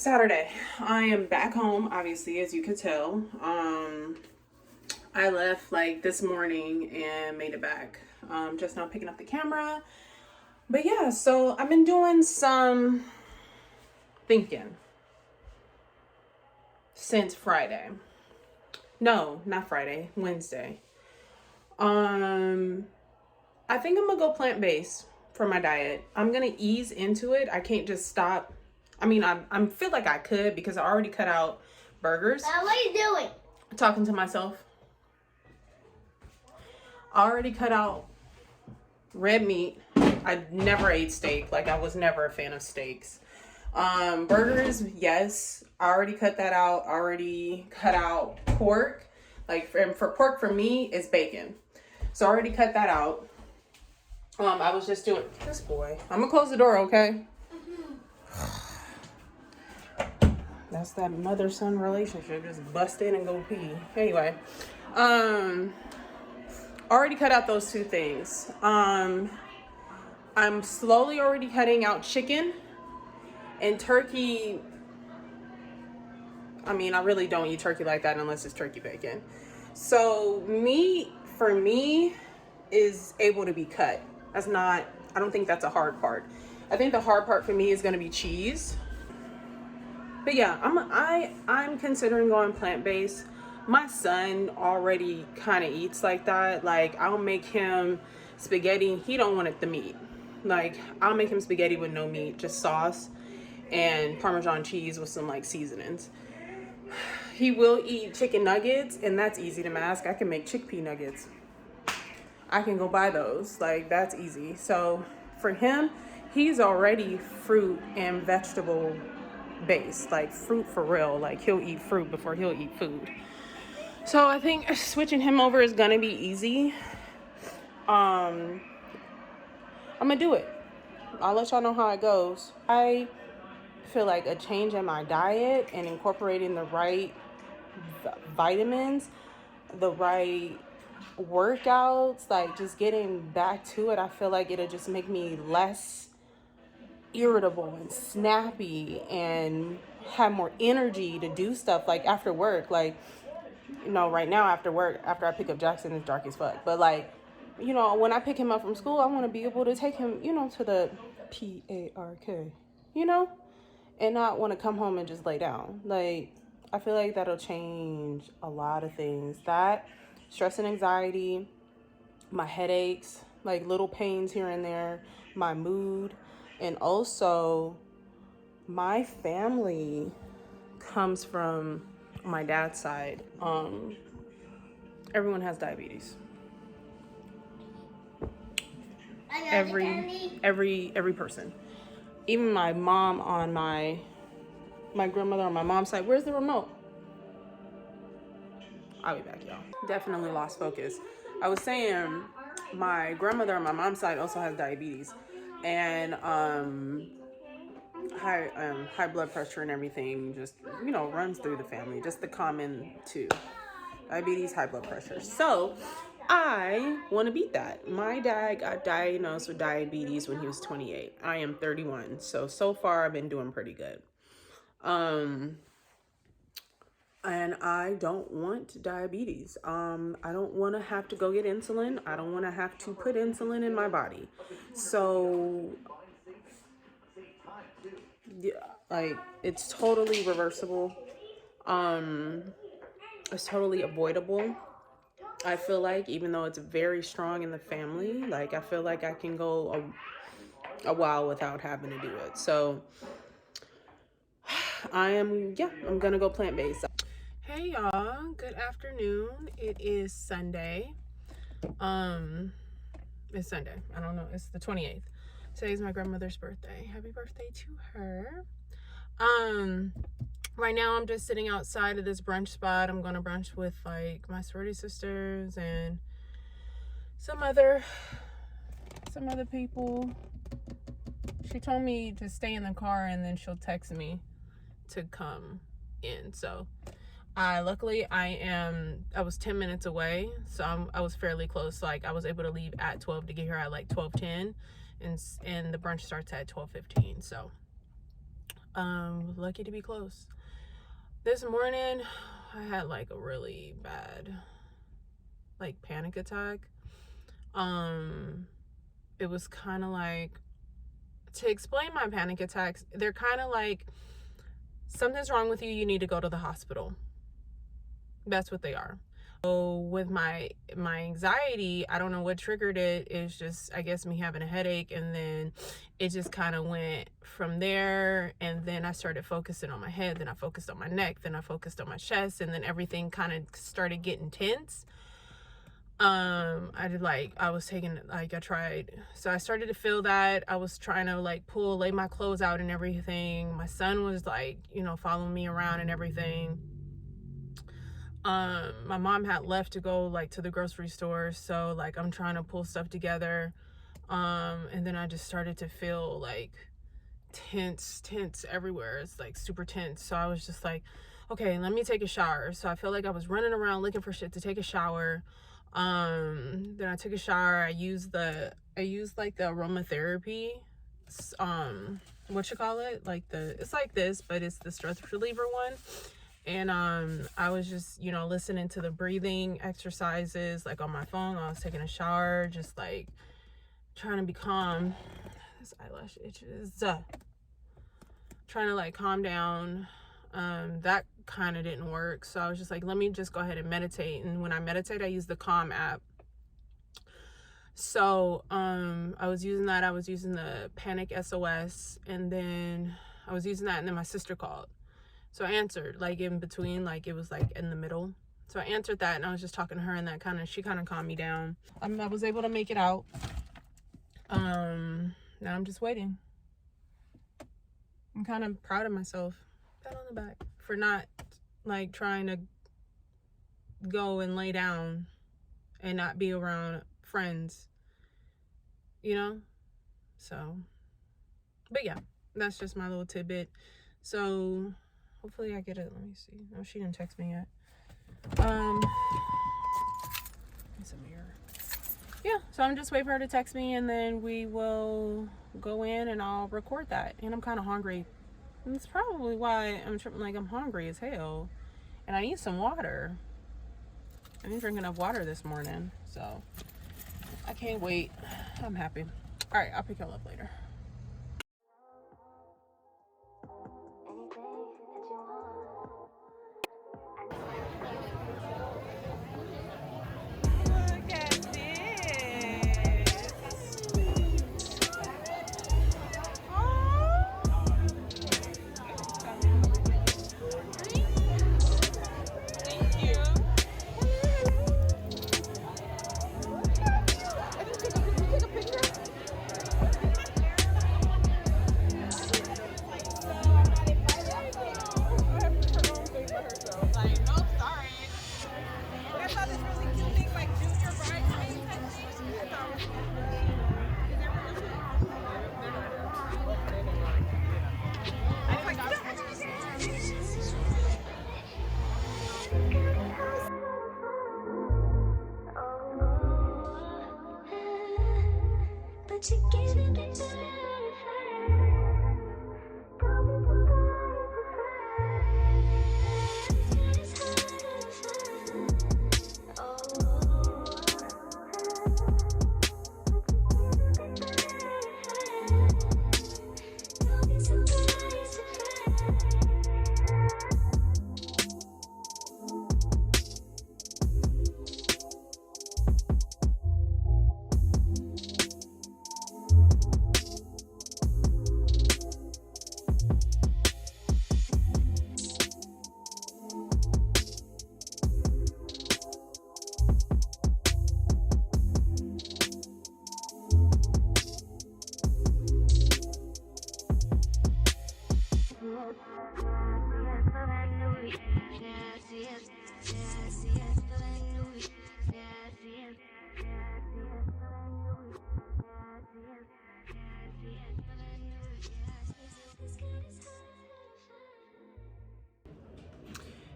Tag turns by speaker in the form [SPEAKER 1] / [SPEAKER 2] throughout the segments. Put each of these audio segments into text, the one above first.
[SPEAKER 1] Saturday. I am back home, obviously, as you could tell. I left like this morning and made it back. Just now picking up the camera. But yeah, so I've been doing some thinking since Friday. No, not Friday, Wednesday. I think I'm gonna go plant-based for my diet. I'm gonna ease into it. I can't just stop. I mean, I feel like I could because I already cut out burgers.
[SPEAKER 2] What are you doing?
[SPEAKER 1] Talking to myself. I already cut out red meat. I never ate steak. Like, I was never a fan of steaks. Burgers, yes. I already cut that out. I already cut out pork. Like, for pork, for me, it's bacon. So I already cut that out. I was just doing this boy. I'm gonna close the door, okay? That's that mother-son relationship. Just bust in and go pee. Anyway, already cut out those two things. I'm slowly already cutting out chicken and turkey. I mean, I really don't eat turkey like that unless it's turkey bacon. So meat for me is able to be cut. That's not, I don't think that's a hard part. I think the hard part for me is going to be cheese. But yeah, I'm considering going plant-based. My son already kind of eats like that. Like, I'll make him spaghetti. He don't want the meat. Like, I'll make him spaghetti with no meat, just sauce and Parmesan cheese with some like seasonings. He will eat chicken nuggets, and that's easy to mask. I can make chickpea nuggets. I can go buy those. Like, that's easy. So for him, he's already fruit and vegetable based, like fruit for real. Like, he'll eat fruit before he'll eat food. So I think switching him over is gonna be easy. I'm gonna do it. I'll let y'all know how it goes. I feel like a change in my diet and incorporating the right vitamins, the right workouts, like just getting back to it, I feel like it'll just make me less irritable and snappy and have more energy to do stuff like after work. Like, you know, right now after work, after I pick up Jackson, it's dark as fuck. But like, you know, when I pick him up from school, I want to be able to take him, you know, to the park, you know, and not want to come home and just lay down. Like, I feel like that'll change a lot of things. That, stress and anxiety, my headaches, like little pains here and there, my mood, and also my family comes from my dad's side. Everyone has diabetes. Every person. Even my mom on my grandmother on my mom's side. Where's the remote? I'll be back, y'all. Definitely lost focus. I was saying my grandmother on my mom's side also has diabetes, and high blood pressure and everything. Just, you know, runs through the family. Just the common two: diabetes, high blood pressure. So I want to beat that. My dad got diagnosed with diabetes when he was 28. I am 31. So far I've been doing pretty good. And I don't want diabetes. I don't want to have to go get insulin. I don't want to have to put insulin in my body. So yeah, like, it's totally reversible. It's totally avoidable. I feel like, even though it's very strong in the family, like, I feel like I can go a while without having to do it. So I'm gonna go plant-based. Hey y'all, good afternoon. It is Sunday. It's Sunday. I don't know. It's the 28th. Today's my grandmother's birthday. Happy birthday to her. Right now I'm just sitting outside of this brunch spot. I'm gonna brunch with like my sorority sisters and some other people. She told me to stay in the car and then she'll text me to come in. So luckily I was 10 minutes away, so I was fairly close. Like, I was able to leave at 12 to get here at like 12:10, and the brunch starts at 12:15. So Lucky to be close. This morning, I had like a really bad, like, panic attack. It was kind of like, to explain my panic attacks, they're kind of like, something's wrong with you, you need to go to the hospital. That's what they are. So with my anxiety, I don't know what triggered it. It's just, I guess, me having a headache, and then it just kind of went from there. And then I started focusing on my head, then I focused on my neck, then I focused on my chest, and then everything kind of started getting tense. So I started to feel that. I was trying to like lay my clothes out and everything. My son was like, following me around and everything. My mom had left to go like to the grocery store, so like I'm trying to pull stuff together. And then I just started to feel like tense everywhere. It's like super tense. So I was just like, okay, let me take a shower. So I felt like I was running around looking for shit to take a shower. Then I took a shower. I used like the aromatherapy, it's like this, but it's the stress reliever one. And I was just, listening to the breathing exercises like on my phone. I was taking a shower, just like trying to be calm. This eyelash itches. Trying to like calm down. That kind of didn't work. So I was just like, let me just go ahead and meditate. And when I meditate, I use the Calm app. So I was using that. I was using the Panic SOS, and then I was using that, and then my sister called. So I answered, like in between, like it was like in the middle. So I answered that, and I was just talking to her, and she kind of calmed me down. I was able to make it out. Now I'm just waiting. I'm kind of proud of myself. Pat on the back for not like trying to go and lay down and not be around friends, So, but yeah, that's just my little tidbit. So hopefully I get it. Let me see. No, she didn't text me yet. It's a mirror. Yeah, so I'm just waiting for her to text me, and then we will go in and I'll record that. And I'm kind of hungry. And that's probably why I'm tripping. Like, I'm hungry as hell. And I need some water. I didn't drink enough water this morning. So I can't wait. I'm happy. All right, I'll pick y'all up later.
[SPEAKER 2] But you're giving me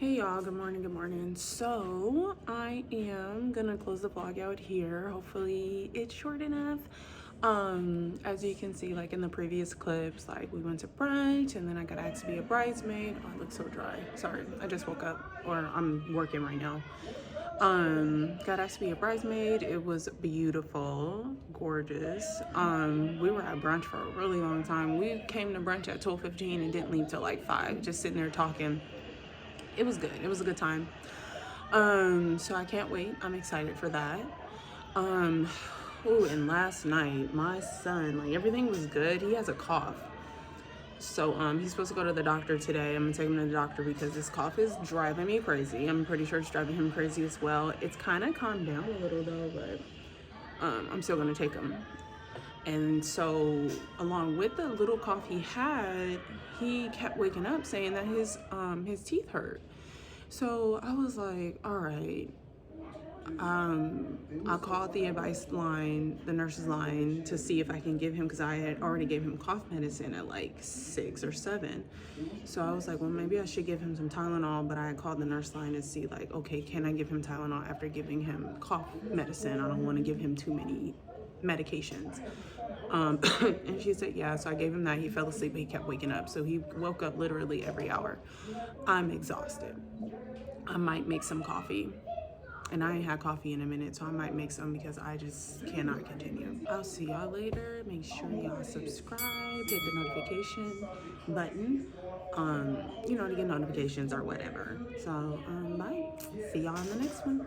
[SPEAKER 1] Hey y'all, good morning. So I am gonna close the vlog out here. Hopefully it's short enough. As you can see, like in the previous clips, like we went to brunch and then I got asked to be a bridesmaid. Oh, I look so dry. Sorry, I just woke up, or I'm working right now. Got asked to be a bridesmaid. It was beautiful, gorgeous. We were at brunch for a really long time. We came to brunch at 12:15 and didn't leave till like 5, just sitting there talking. It was good. It was a good time. So I can't wait. I'm excited for that. Um, oh, and last night, my son, like everything was good. He has a cough. So he's supposed to go to the doctor today. I'm gonna take him to the doctor because this cough is driving me crazy. I'm pretty sure it's driving him crazy as well. It's kind of calmed down a little though, but I'm still gonna take him. And so along with the little cough he had, he kept waking up saying that his teeth hurt. So I was like, all right. I called the advice line, the nurse's line, to see if I can give him, because I had already gave him cough medicine at like 6 or 7. So I was like, well, maybe I should give him some Tylenol, but I had called the nurse line to see like, okay, can I give him Tylenol after giving him cough medicine? I don't want to give him too many medications. And she said, yeah, so I gave him that. He fell asleep, but he kept waking up. So he woke up literally every hour. I'm exhausted. I might make some coffee. And I ain't had coffee in a minute, so I might make some because I just cannot continue. I'll see y'all later. Make sure y'all subscribe, hit the notification button, to get notifications or whatever. So, bye. See y'all in the next one.